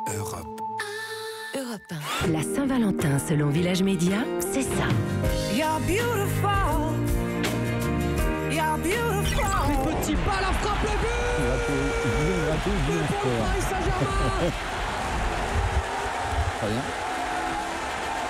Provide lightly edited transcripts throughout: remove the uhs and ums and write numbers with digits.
Europe. Europe 1. La Saint-Valentin, selon Village Média, c'est ça. You're beautiful. You're beautiful. Petit pas, la frappe, le but. Paris Saint-Germain. Très bien.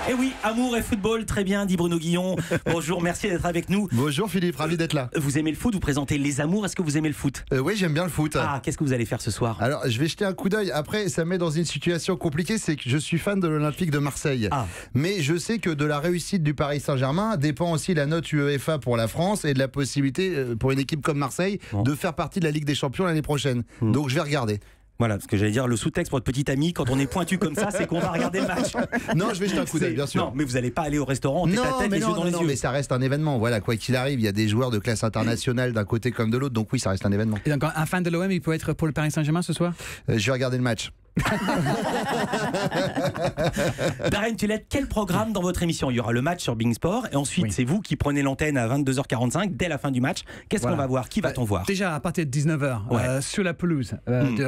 Eh oui, amour et football, très bien, dit Bruno Guillon. Bonjour, merci d'être avec nous. Bonjour Philippe, ravi d'être là. Vous aimez le foot, vous présentez Les Amours, est-ce que vous aimez le foot? Oui, j'aime bien le foot. Ah, qu'est-ce que vous allez faire ce soir? Alors, je vais jeter un coup d'œil. Après, ça me met dans une situation compliquée, c'est que je suis fan de l'Olympique de Marseille. Ah. Mais je sais que de la réussite du Paris Saint-Germain dépend aussi la note UEFA pour la France et de la possibilité pour une équipe comme Marseille de faire partie de la Ligue des Champions l'année prochaine. Donc, je vais regarder. Voilà, parce que j'allais dire, le sous-texte pour votre petite amie, quand on est pointu comme ça, c'est qu'on va regarder le match. Non, je vais jeter un coup d'œil, bien sûr. Non, mais vous n'allez pas aller au restaurant, tête à tête, les yeux dans les yeux. Mais ça reste un événement. Voilà, quoi qu'il arrive, il y a des joueurs de classe internationale d'un côté comme de l'autre, donc oui, ça reste un événement. Et donc, un fan de l'OM, il peut être pour le Paris Saint-Germain ce soir? Je vais regarder le match. Darren Tulette, quel programme dans votre émission? Il y aura le match sur Bein Sport et ensuite c'est vous qui prenez l'antenne à 22h45 dès la fin du match. Qu'est-ce qu'on va voir? Qui va-t-on voir? Déjà à partir de 19h sur la pelouse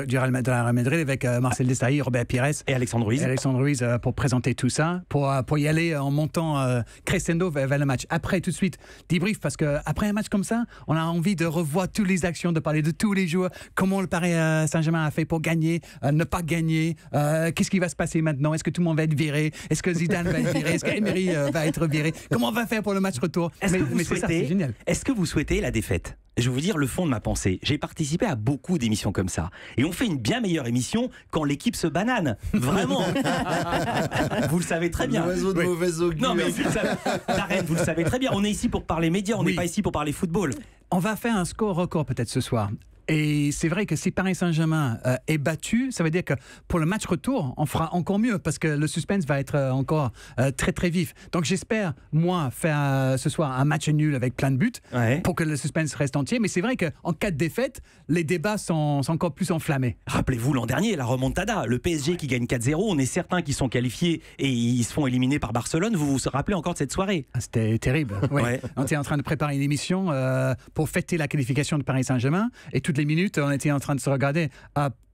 du Real Madrid avec Marcel Desailly, Robert Pires et Alexandre Ruiz. Pour présenter tout ça, pour y aller en montant crescendo vers le match. Après tout de suite débrief, parce qu'après un match comme ça, on a envie de revoir toutes les actions, de parler de tous les joueurs, comment le Paris Saint-Germain a fait pour gagner, ne pas gagner. Qu'est-ce qui va se passer maintenant? Est-ce que tout le monde va être viré? Est-ce que Zidane va être viré? Est-ce qu'Emery va être viré? Comment on va faire pour le match retour? Est-ce que vous souhaitez la défaite? Je vais vous dire le fond de ma pensée. J'ai participé à beaucoup d'émissions comme ça. Et on fait une bien meilleure émission quand l'équipe se banane. Vraiment. Vous le savez très bien. L'oiseau de mauvaise augure. Non, mais Darren, vous le savez très bien. On est ici pour parler médias, on n'est pas ici pour parler football. On va faire un score record peut-être ce soir. Et c'est vrai que si Paris Saint-Germain est battu, ça veut dire que pour le match retour, on fera encore mieux parce que le suspense va être encore très très vif. Donc j'espère, moi, faire ce soir un match nul avec plein de buts pour que le suspense reste entier. Mais c'est vrai qu'en cas de défaite, les débats sont encore plus enflammés. Rappelez-vous l'an dernier, la remontada, le PSG qui gagne 4-0, on est certain qu'ils sont qualifiés et ils se font éliminer par Barcelone. Vous vous rappelez encore de cette soirée? C'était terrible. Ouais. On était en train de préparer une émission pour fêter la qualification de Paris Saint-Germain et toutes les minutes, on était en train de se regarder.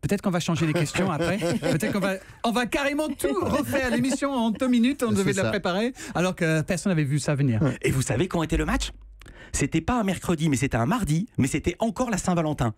Peut-être qu'on va changer les questions après. Peut-être qu'on va carrément tout refaire. L'émission en 2 minutes, on devait la préparer, alors que personne n'avait vu ça venir. Et vous savez quand était le match? C'était pas un mercredi, mais c'était un mardi, mais c'était encore la Saint-Valentin.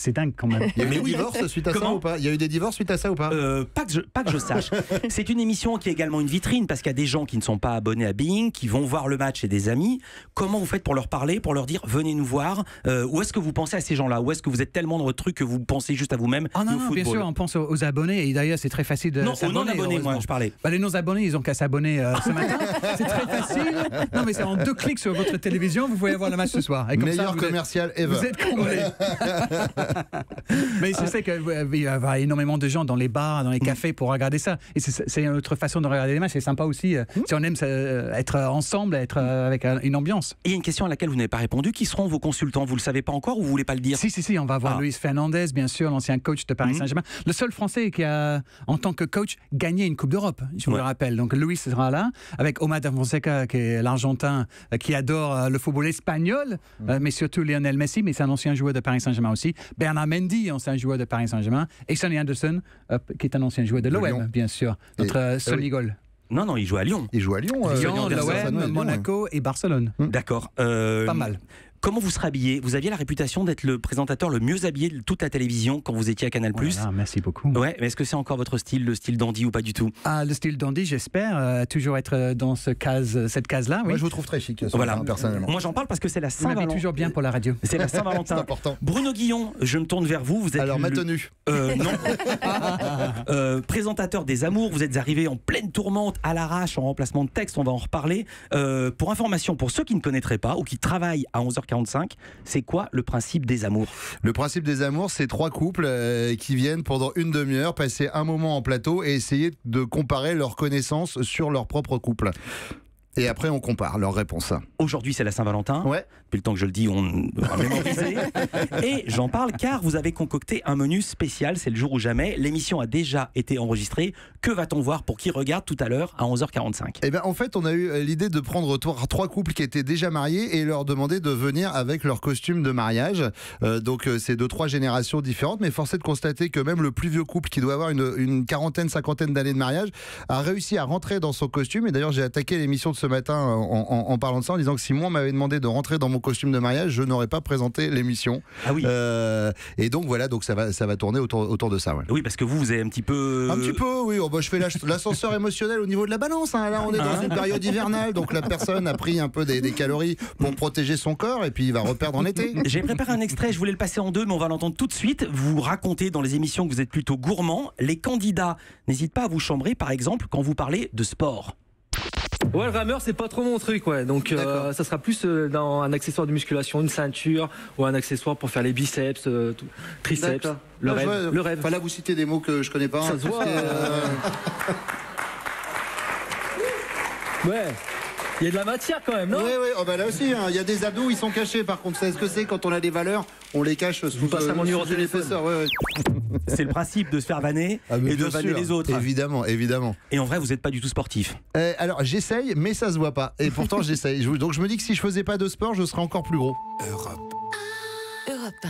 C'est dingue quand même. Il y a eu des divorces suite à ça ou pas? Il y a eu des divorces suite à ça ou pas? Pas que je sache. C'est une émission qui est également une vitrine parce qu'il y a des gens qui ne sont pas abonnés à Bein, qui vont voir le match et des amis. Comment vous faites pour leur parler, pour leur dire venez nous voir? Où est-ce que vous pensez à ces gens-là? Ou est-ce que vous êtes tellement dans votre truc que vous pensez juste à vous-même? Non, bien sûr, on pense aux abonnés et d'ailleurs c'est très facile de s'abonner. Non, aux non-abonnés, moi je parlais. Les non-abonnés, ils ont qu'à s'abonner ce matin. C'est très facile. Non, mais c'est en 2 clics sur votre télévision, vous pouvez avoir le match ce soir. Et comme meilleur ça, commercial ever. Vous êtes comblés. Mais je sais qu'il y a énormément de gens dans les bars, dans les cafés pour regarder ça. Et c'est une autre façon de regarder les matchs. C'est sympa aussi. Si on aime être ensemble, être avec une ambiance. Il y a une question à laquelle vous n'avez pas répondu. Qui seront vos consultants? Vous ne le savez pas encore ou vous voulez pas le dire? Si, on va voir Luis Fernandez, bien sûr, l'ancien coach de Paris Saint-Germain. Le seul Français qui a, en tant que coach, gagné une Coupe d'Europe, je vous le rappelle. Donc Luis sera là, avec Omar Da Fonseca, qui est l'Argentin, qui adore le football espagnol, mais surtout Lionel Messi, mais c'est un ancien joueur de Paris Saint-Germain aussi. Bernard Mendy, ancien joueur de Paris Saint-Germain, et Sonny Anderson, qui est un ancien joueur de l'OM, bien sûr, notre Sonny Goal. Non, il joue à Lyon. Il joue à Lyon. l'OM, Monaco et Barcelone. D'accord. Pas mal. Comment vous serez habillé? Vous aviez la réputation d'être le présentateur le mieux habillé de toute la télévision quand vous étiez à Canal+. Voilà, merci beaucoup. Ouais, mais est-ce que c'est encore votre style, le style dandy ou pas du tout? Le style dandy, j'espère toujours être dans cette case-là. Oui. Moi, je vous trouve très chic, personnellement. Moi, j'en parle parce que c'est la Saint-Valentin. Saint-Valentin. toujours bien pour la radio. C'est la Saint-Valentin. C'est important. Bruno Guillon, je me tourne vers vous. Vous êtes alors ma tenue. Non. Présentateur des Amours. Vous êtes arrivé en pleine tourmente, à l'arrache, en remplacement de texte. On va en reparler. Pour information, pour ceux qui ne connaîtraient pas ou qui travaillent à 11h45. C'est quoi le principe des Amours? Le principe des Amours, c'est 3 couples qui viennent pendant une demi-heure passer un moment en plateau et essayer de comparer leurs connaissances sur leur propre couple. Et après, on compare leurs réponses. Aujourd'hui, c'est la Saint-Valentin. Ouais. Depuis le temps que je le dis, on devra mémoriser. Et j'en parle car vous avez concocté un menu spécial, c'est le jour ou jamais. L'émission a déjà été enregistrée. Que va-t-on voir pour qui regarde tout à l'heure à 11h45 ? Eh ben, en fait, on a eu l'idée de prendre 3 couples qui étaient déjà mariés et leur demander de venir avec leur costume de mariage. Donc, c'est de 3 générations différentes, mais force est de constater que même le plus vieux couple qui doit avoir une quarantaine, cinquantaine d'années de mariage a réussi à rentrer dans son costume. Et d'ailleurs, j'ai attaqué l'émission de ce matin en parlant de ça, en disant que si moi on m'avait demandé de rentrer dans mon costume de mariage, je n'aurais pas présenté l'émission. Ah oui. Et donc voilà, donc ça va tourner autour de ça. Ouais. Oui, parce que vous avez un petit peu... Un petit peu, oui. Oh, bah, je fais l'ascenseur émotionnel au niveau de la balance. Hein. Là, on est dans une période hivernale, donc la personne a pris un peu des calories pour protéger son corps et puis il va reperdre en été. J'ai préparé un extrait, je voulais le passer en 2, mais on va l'entendre tout de suite. Vous racontez dans les émissions que vous êtes plutôt gourmand. Les candidats n'hésitent pas à vous chambrer, par exemple, quand vous parlez de sport. Ouais, le rameur, c'est pas trop mon truc, ouais. Donc, ça sera plus dans un accessoire de musculation, une ceinture ou un accessoire pour faire les biceps, triceps. Le rêve. Le rêve. Enfin, là, vous citez des mots que je connais pas. Ça se voit. Ouais. Il y a de la matière quand même, non? Oui, oui. Oh, bah là aussi, hein. Il y a des abdos, ils sont cachés. Par contre, c'est ce que c'est quand on a des valeurs, on les cache sous. Vous passez mon numéro de téléphone. Ouais. C'est le principe de se faire vanner et de vanner les autres. Évidemment, évidemment. Et en vrai, vous n'êtes pas du tout sportif. Alors, j'essaye, mais ça se voit pas. Et pourtant, j'essaye. Donc, je me dis que si je faisais pas de sport, je serais encore plus gros. Europe 1.